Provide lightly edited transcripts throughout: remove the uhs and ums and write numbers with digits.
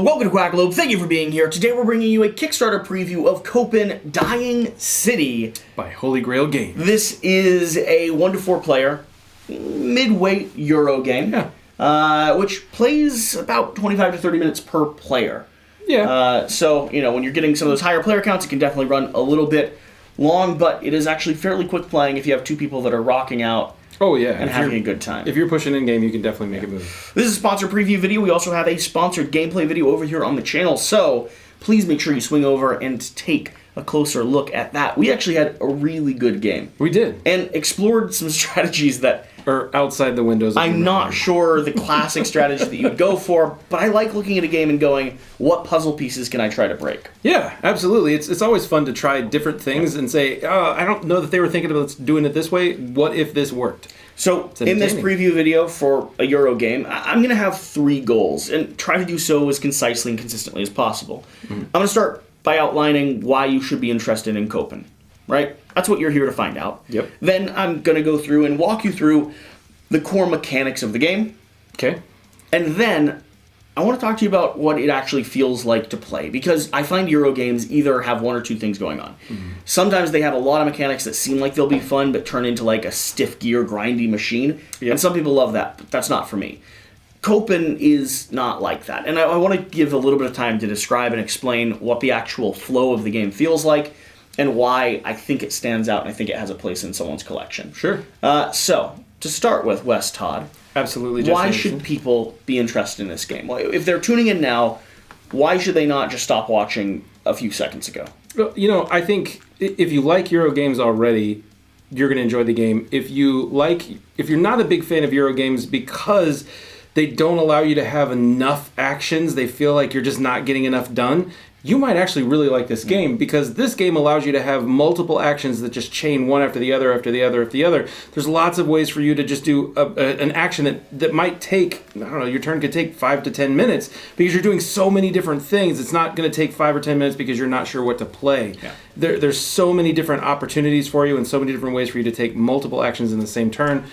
welcome to Quackalope. Thank you for being here. Today we're bringing you a Kickstarter preview of Copan Dying City by Holy Grail Games. This is a 1 to 4 player, mid-weight Euro game, which plays about 25 to 30 minutes per player. So, when you're getting some of those higher player counts, it can definitely run a little bit long, but it is actually fairly quick playing if you have two people that are rocking out. And having a good time. If you're pushing in-game, you can definitely make it move. This is a sponsored preview video. We also have a sponsored gameplay video over here on the channel, so please make sure you swing over and take a closer look at that. We actually had a really good game. We did. And explored some strategies that are outside the windows. I'm not sure the classic strategy that you'd go for, but I like looking at a game and going, what puzzle pieces can I try to break? Yeah, absolutely. It's always fun to try different things and say, I don't know that they were thinking about doing it this way. What if this worked? So, in this preview video for a Euro game, I'm going to have 3 goals, and try to do so as concisely and consistently as possible. I'm going to start by outlining why you should be interested in Copan, right? That's what you're here to find out. Yep. Then I'm going to go through and walk you through the core mechanics of the game. Okay. And then I want to talk to you about what it actually feels like to play, because I find Euro games either have one or two things going on. Sometimes they have a lot of mechanics that seem like they'll be fun, but turn into like a stiff gear, grindy machine. Yep. And some people love that, but that's not for me. Copan is not like that. And I want to give a little bit of time to describe and explain what the actual flow of the game feels like and why I think it stands out and I think it has a place in someone's collection. Sure. So, to start with, Wes Todd. Absolutely. Why should people be interested in this game? Well, if they're tuning in now, why should they not just stop watching a few seconds ago? Well, I think if you like Euro games already, you're going to enjoy the game. If you're not a big fan of Euro games because they don't allow you to have enough actions, they feel like you're just not getting enough done, you might actually really like this game, because this game allows you to have multiple actions that just chain one after the other, after the other, after the other. There's lots of ways for you to just do an action that might take, your turn could take 5 to 10 minutes, because you're doing so many different things. It's not going to take 5 or 10 minutes because you're not sure what to play. Yeah. There's so many different opportunities for you and so many different ways for you to take multiple actions in the same turn.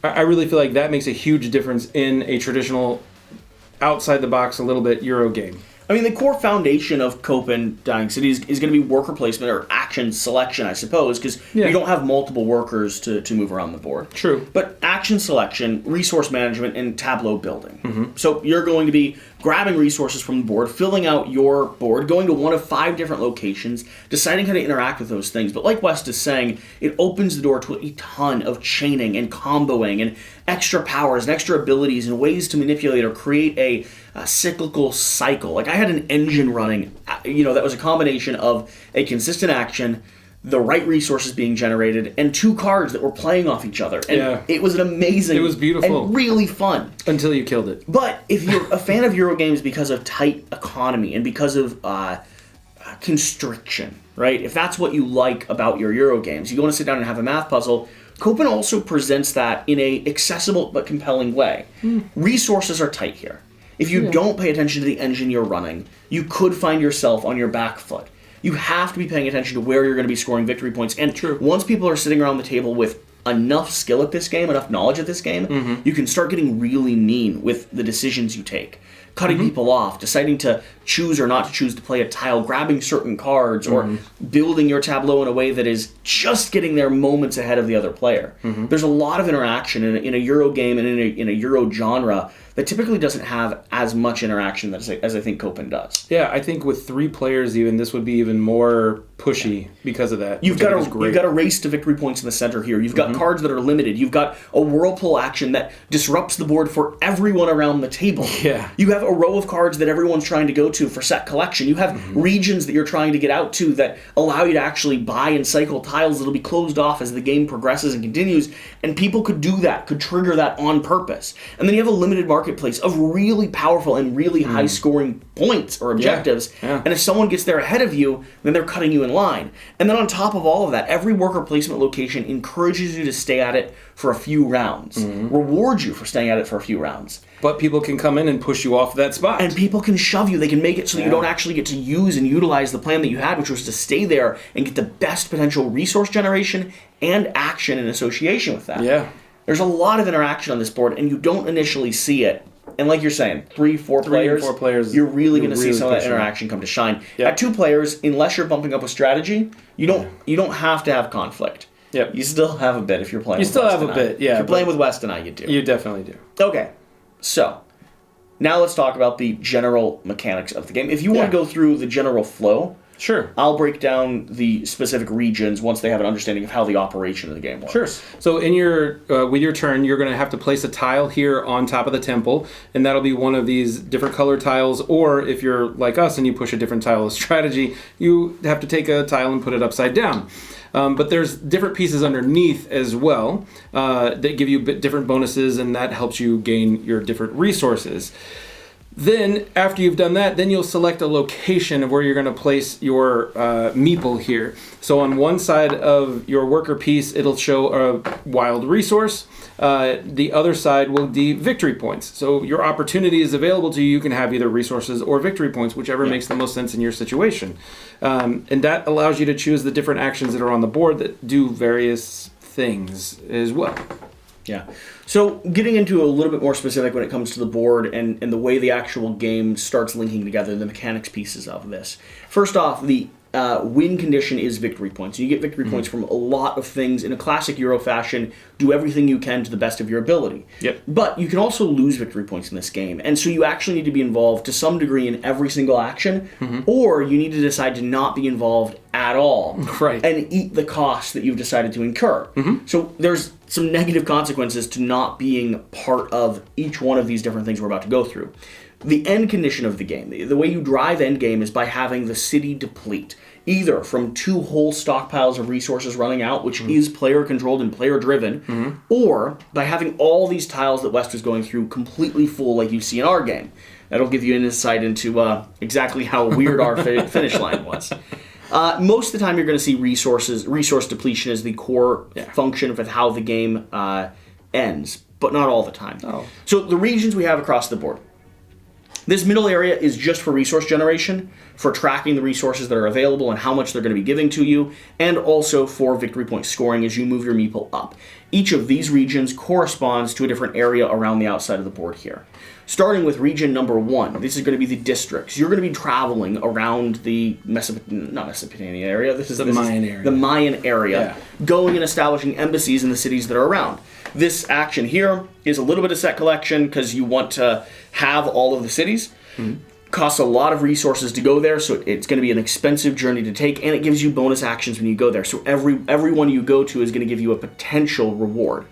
I really feel like that makes a huge difference in a traditional, outside-the-box, a little bit Euro game. I mean, the core foundation of Copan Dying City is going to be worker placement or action selection, I suppose, because you don't have multiple workers to move around the board. True. But action selection, resource management, and tableau building. So you're going to be grabbing resources from the board, filling out your board, going to one of 5 different locations, deciding how to interact with those things. But like West is saying, it opens the door to a ton of chaining and comboing and extra powers and extra abilities and ways to manipulate or create a cyclical cycle. Like I had an engine running, that was a combination of a consistent action, the right resources being generated, and 2 cards that were playing off each other. And it was an amazing... It was beautiful. And really fun. Until you killed it. But if you're a fan of Euro games because of tight economy and because of constriction, right? If that's what you like about your Euro games, you want to sit down and have a math puzzle, Copan also presents that in a accessible but compelling way. Resources are tight here. If you don't pay attention to the engine you're running, you could find yourself on your back foot. You have to be paying attention to where you're going to be scoring victory points. And once people are sitting around the table with enough skill at this game, enough knowledge at this game, you can start getting really mean with the decisions you take. Cutting people off, deciding to choose or not to choose to play a tile, grabbing certain cards, or building your tableau in a way that is just getting there moments ahead of the other player. There's a lot of interaction in a Euro game and in a Euro genre that typically doesn't have as much interaction as I think Copan does. Yeah, I think with 3 players even, this would be even more pushy because of that. You've got a race to victory points in the center here. You've got cards that are limited. You've got a whirlpool action that disrupts the board for everyone around the table. Yeah. You have a row of cards that everyone's trying to go to for set collection. You have regions that you're trying to get out to that allow you to actually buy and cycle tiles that'll be closed off as the game progresses and continues, and people could do that, could trigger that on purpose. And then you have a limited marketplace of really powerful and really high-scoring points or objectives, and if someone gets there ahead of you, then they're cutting you in line. And then on top of all of that, every worker placement location encourages you to stay at it for a few rounds, rewards you for staying at it for a few rounds. But people can come in and push you off that spot. And people can shove you. They can make it so that you don't actually get to use and utilize the plan that you had, which was to stay there and get the best potential resource generation and action in association with that. Yeah. There's a lot of interaction on this board, and you don't initially see it and like you're saying, 3-4 players, you're really going to see some of that interaction come to shine. Yep. At 2 players, unless you're bumping up a strategy, you don't have to have conflict. Yep. You still have a bit if you're playing with West. You still have a bit, yeah. If you're playing with West and I, you do. You definitely do. Okay, so now let's talk about the general mechanics of the game. If you want to go through the general flow, sure. I'll break down the specific regions once they have an understanding of how the operation of the game works. Sure. So in your with your turn, you're going to have to place a tile here on top of the temple, and that'll be one of these different colored tiles. Or if you're like us and you push a different tile of strategy, you have to take a tile and put it upside down. But there's different pieces underneath as well that give you different bonuses, and that helps you gain your different resources. Then, after you've done that, then you'll select a location of where you're going to place your meeple here. So on one side of your worker piece, it'll show a wild resource. The other side will be victory points. So your opportunity is available to you. You can have either resources or victory points, whichever makes the most sense in your situation. And that allows you to choose the different actions that are on the board that do various things as well. Yeah. So getting into a little bit more specific when it comes to the board and the way the actual game starts linking together, the mechanics pieces of this. First off, the win condition is victory points. You get victory points from a lot of things. In a classic Euro fashion, do everything you can to the best of your ability. Yep. But you can also lose victory points in this game. And so you actually need to be involved to some degree in every single action, or you need to decide to not be involved at all. Right. And eat the cost that you've decided to incur. So there's some negative consequences to not being part of each one of these different things we're about to go through. The end condition of the game, the way you drive end game is by having the city deplete, either from 2 whole stockpiles of resources running out, which is player controlled and player driven, or by having all these tiles that West was going through completely full like you see in our game. That'll give you an insight into exactly how weird our finish line was. Most of the time you're going to see resource depletion as the core function of how the game ends, but not all the time. So the regions we have across the board. This middle area is just for resource generation, for tracking the resources that are available and how much they're going to be giving to you, and also for victory point scoring as you move your meeple up. Each of these regions corresponds to a different area around the outside of the board here. Starting with region number 1, this is going to be the districts. You're going to be traveling around the Mesopotamia area. This is the Mayan area, going and establishing embassies in the cities that are around. This action here is a little bit of set collection because you want to have all of the cities. Costs a lot of resources to go there, so it's going to be an expensive journey to take, and it gives you bonus actions when you go there. So every one you go to is going to give you a potential reward.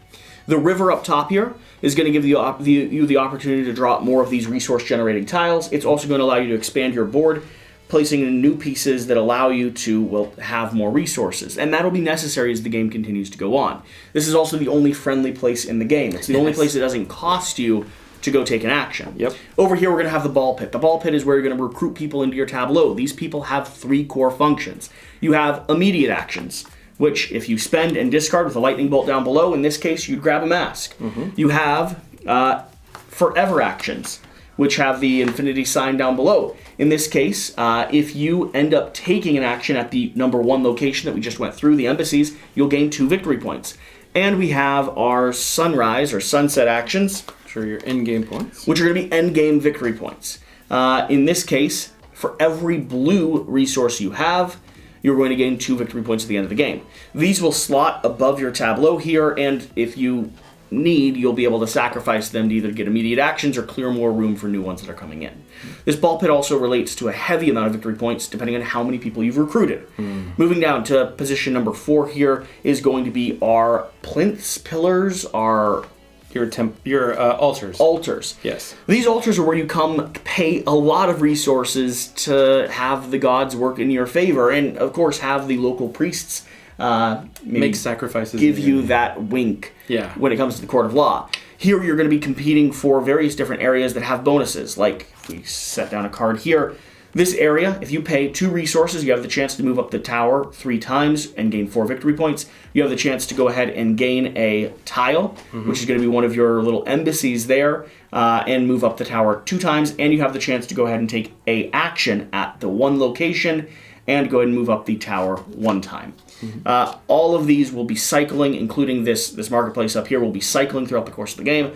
The river up top here is going to give you the opportunity to drop more of these resource-generating tiles. It's also going to allow you to expand your board, placing in new pieces that allow you to, have more resources. And that'll be necessary as the game continues to go on. This is also the only friendly place in the game. It's the only place that doesn't cost you to go take an action. Over here, we're going to have the ball pit. The ball pit is where you're going to recruit people into your tableau. These people have 3 core functions. You have immediate actions, which if you spend and discard with a lightning bolt down below, in this case, you'd grab a mask. You have forever actions, which have the infinity sign down below. In this case, if you end up taking an action at the number 1 location that we just went through, the embassies, you'll gain 2 victory points. And we have our sunrise or sunset actions, which are your endgame points, which are going to be endgame victory points. In this case, for every blue resource you have, you're going to gain 2 victory points at the end of the game. These will slot above your tableau here, and if you need, you'll be able to sacrifice them to either get immediate actions or clear more room for new ones that are coming in. This ball pit also relates to a heavy amount of victory points depending on how many people you've recruited. Moving down to position number 4 here is going to be our plinths, pillars, our your altars. Altars. Yes. These altars are where you come pay a lot of resources to have the gods work in your favor, and of course have the local priests make sacrifices, give you that wink when it comes to the court of law. Here you're going to be competing for various different areas that have bonuses. Like if we set down a card here, this area, if you pay 2 resources, you have the chance to move up the tower 3 times and gain 4 victory points. You have the chance to go ahead and gain a tile, which is going to be one of your little embassies there, and move up the tower 2 times. And you have the chance to go ahead and take a action at the 1 location and go ahead and move up the tower 1 time. All of these will be cycling, including this marketplace up here will be cycling throughout the course of the game.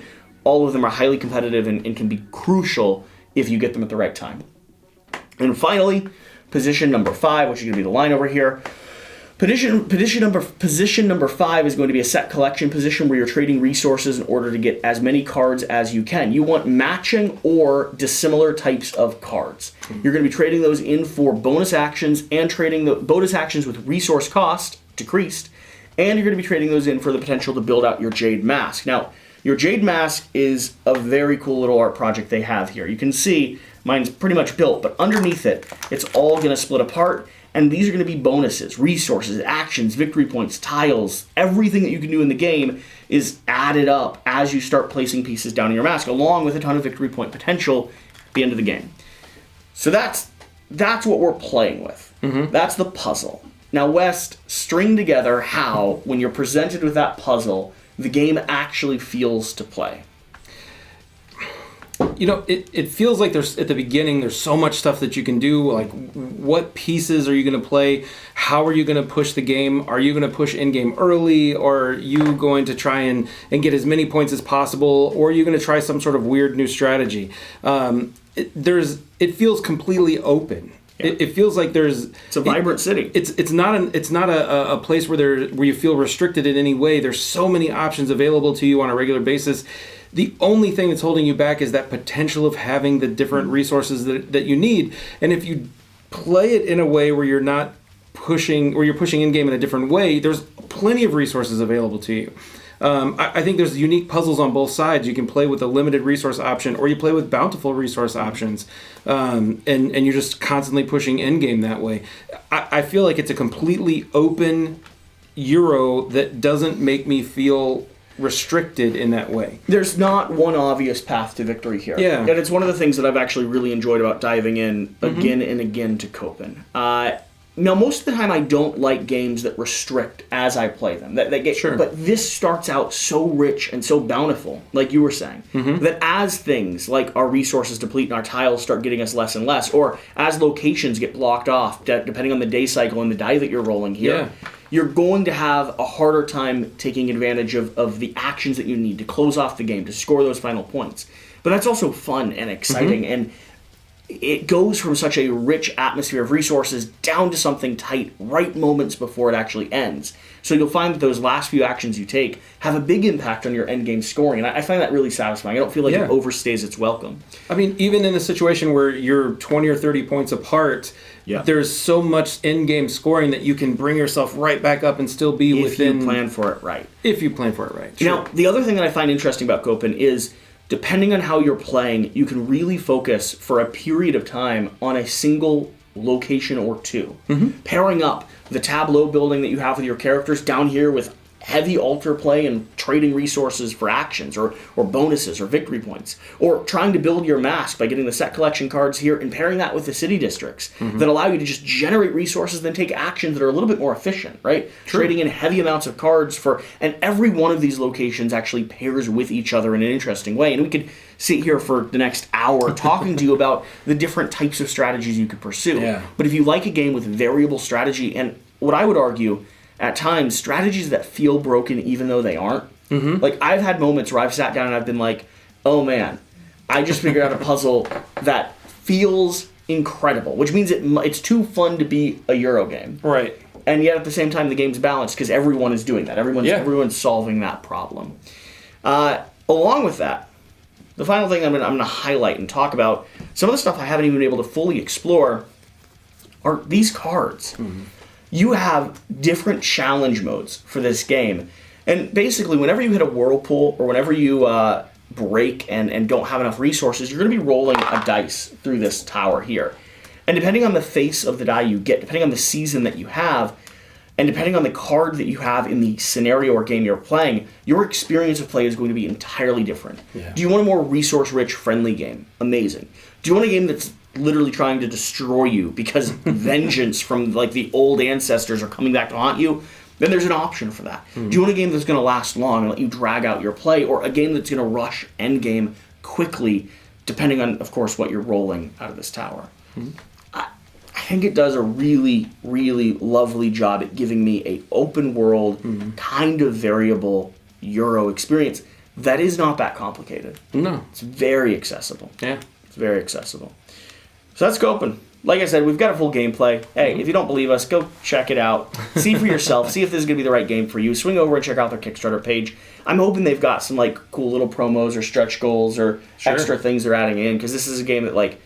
all of them are highly competitive and can be crucial if you get them at the right time. And finally, position number 5, which is going to be the line over here. Position number 5 is going to be a set collection position where you're trading resources in order to get as many cards as you can. You want matching or dissimilar types of cards. You're going to be trading those in for bonus actions and trading the bonus actions with resource cost decreased, and you're going to be trading those in for the potential to build out your Jade Mask. Now, your Jade Mask is a very cool little art project they have here. You can see mine's pretty much built, but underneath it, it's all going to split apart. And these are going to be bonuses, resources, actions, victory points, tiles. Everything that you can do in the game is added up as you start placing pieces down in your mask, along with a ton of victory point potential at the end of the game. So that's what we're playing with. Mm-hmm. That's the puzzle. Now, West, string together how, when you're presented with that puzzle, the game actually feels to play. You know, it feels like there's, at the beginning, there's so much stuff that you can do. Like, what pieces are you going to play? How are you going to push the game? Are you going to push in-game early? Or are you going to try and get as many points as possible? Or are you going to try some sort of weird new strategy? It feels completely open. Yeah. It feels like it's a vibrant city. It's not a place where you feel restricted in any way. There's so many options available to you on a regular basis. The only thing that's holding you back is that potential of having the different resources that you need. And if you play it in a way where you're not pushing, or you're pushing in-game in a different way, there's plenty of resources available to you. I think there's unique puzzles on both sides. You can play with a limited resource option, or you play with bountiful resource options, and you're just constantly pushing in-game that way. I feel like it's a completely open Euro that doesn't make me feel restricted in that way. There's not one obvious path to victory here. Yeah. And it's one of the things that I've actually really enjoyed about diving in again and again to Copan. Now, most of the time I don't like games that restrict as I play them. Sure. But this starts out so rich and so bountiful, like you were saying, that as things like our resources deplete and our tiles start getting us less and less, or as locations get blocked off, depending on the day cycle and the die that you're rolling here, you're going to have a harder time taking advantage of the actions that you need to close off the game, to score those final points. But that's also fun and exciting, and it goes from such a rich atmosphere of resources down to something tight right moments before it actually ends. So you'll find that those last few actions you take have a big impact on your endgame scoring, and I find that really satisfying. I don't feel like it overstays its welcome. I mean, even in a situation where you're 20 or 30 points apart, there's so much in-game scoring that you can bring yourself right back up and still be within... If you plan for it right. If you plan for it right, sure. Now, the other thing that I find interesting about Copan is, depending on how you're playing, you can really focus for a period of time on a single location or two. Pairing up the tableau building that you have with your characters down here with heavy altar play and trading resources for actions or bonuses or victory points, or trying to build your mask by getting the set collection cards here and pairing that with the city districts that allow you to just generate resources, then take actions that are a little bit more efficient, right? True. Trading in heavy amounts of cards and every one of these locations actually pairs with each other in an interesting way. And we could sit here for the next hour talking to you about the different types of strategies you could pursue. Yeah. But if you like a game with variable strategy, and what I would argue, at times, strategies that feel broken even though they aren't. Like, I've had moments where I've sat down and I've been like, oh man, I just figured out a puzzle that feels incredible, which means it's too fun to be a Euro game. Right. And yet at the same time, the game's balanced because everyone is doing that. Everyone's solving that problem. Along with that, the final thing I'm going to highlight and talk about, some of the stuff I haven't even been able to fully explore, are these cards. You have different challenge modes for this game. And basically, whenever you hit a whirlpool, or whenever you break and don't have enough resources, you're going to be rolling a dice through this tower here. And depending on the face of the die you get, depending on the season that you have, and depending on the card that you have in the scenario or game you're playing, your experience of play is going to be entirely different. Yeah. Do you want a more resource-rich, friendly game? Amazing. Do you want a game that's literally trying to destroy you because vengeance from like the old ancestors are coming back to haunt you? Then there's an option for that. Do you want a game that's going to last long and let you drag out your play, or a game that's going to rush endgame quickly, depending on, of course, what you're rolling out of this tower? I think it does a really, really lovely job at giving me a open world, kind of variable Euro experience that is not that complicated. No. It's very accessible. Yeah. It's very accessible. So that's Copan. Like I said, we've got a full gameplay. Hey, if you don't believe us, go check it out. See for yourself. See if this is going to be the right game for you. Swing over and check out their Kickstarter page. I'm hoping they've got some like cool little promos or stretch goals or extra things they're adding in, because this is a game that like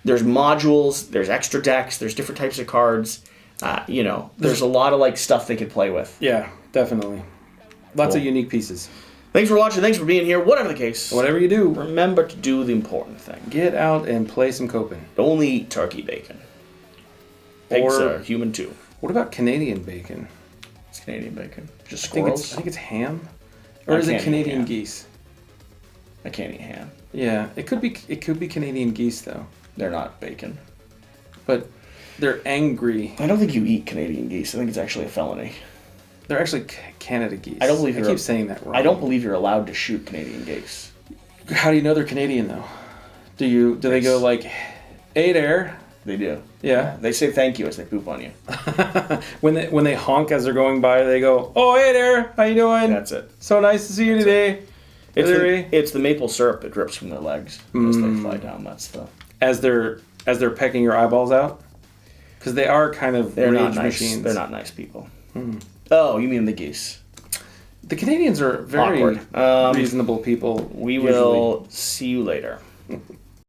there's modules, there's extra decks, there's different types of cards. There's a lot of like stuff they could play with. Yeah, definitely. Lots of unique pieces. Thanks for watching. Thanks for being here. Whatever the case. Whatever you do, remember to do the important thing. Get out and play some Copan. Don't eat turkey bacon. Pigs are human too. What about Canadian bacon? It's Canadian bacon. Just squirrels? I think it's ham. Or is it Canadian geese? I can't eat ham. Yeah, it could be Canadian geese though. They're not bacon. But they're angry. I don't think you eat Canadian geese. I think it's actually a felony. They're actually Canada geese. I keep saying that wrong. I don't believe you're allowed to shoot Canadian geese. How do you know they're Canadian though? Do they go like, "Hey there"? They do. Yeah. They say thank you as they poop on you. when they honk as they're going by, they go, "Oh, hey there, how you doing? That's it. So nice to see you today." It's the maple syrup that drips from their legs as they fly down. That's the as they're pecking your eyeballs out, because they are kind of they're rage not nice. machines. They're not nice people. Oh, you mean the geese? The Canadians are very reasonable people. We will see you later.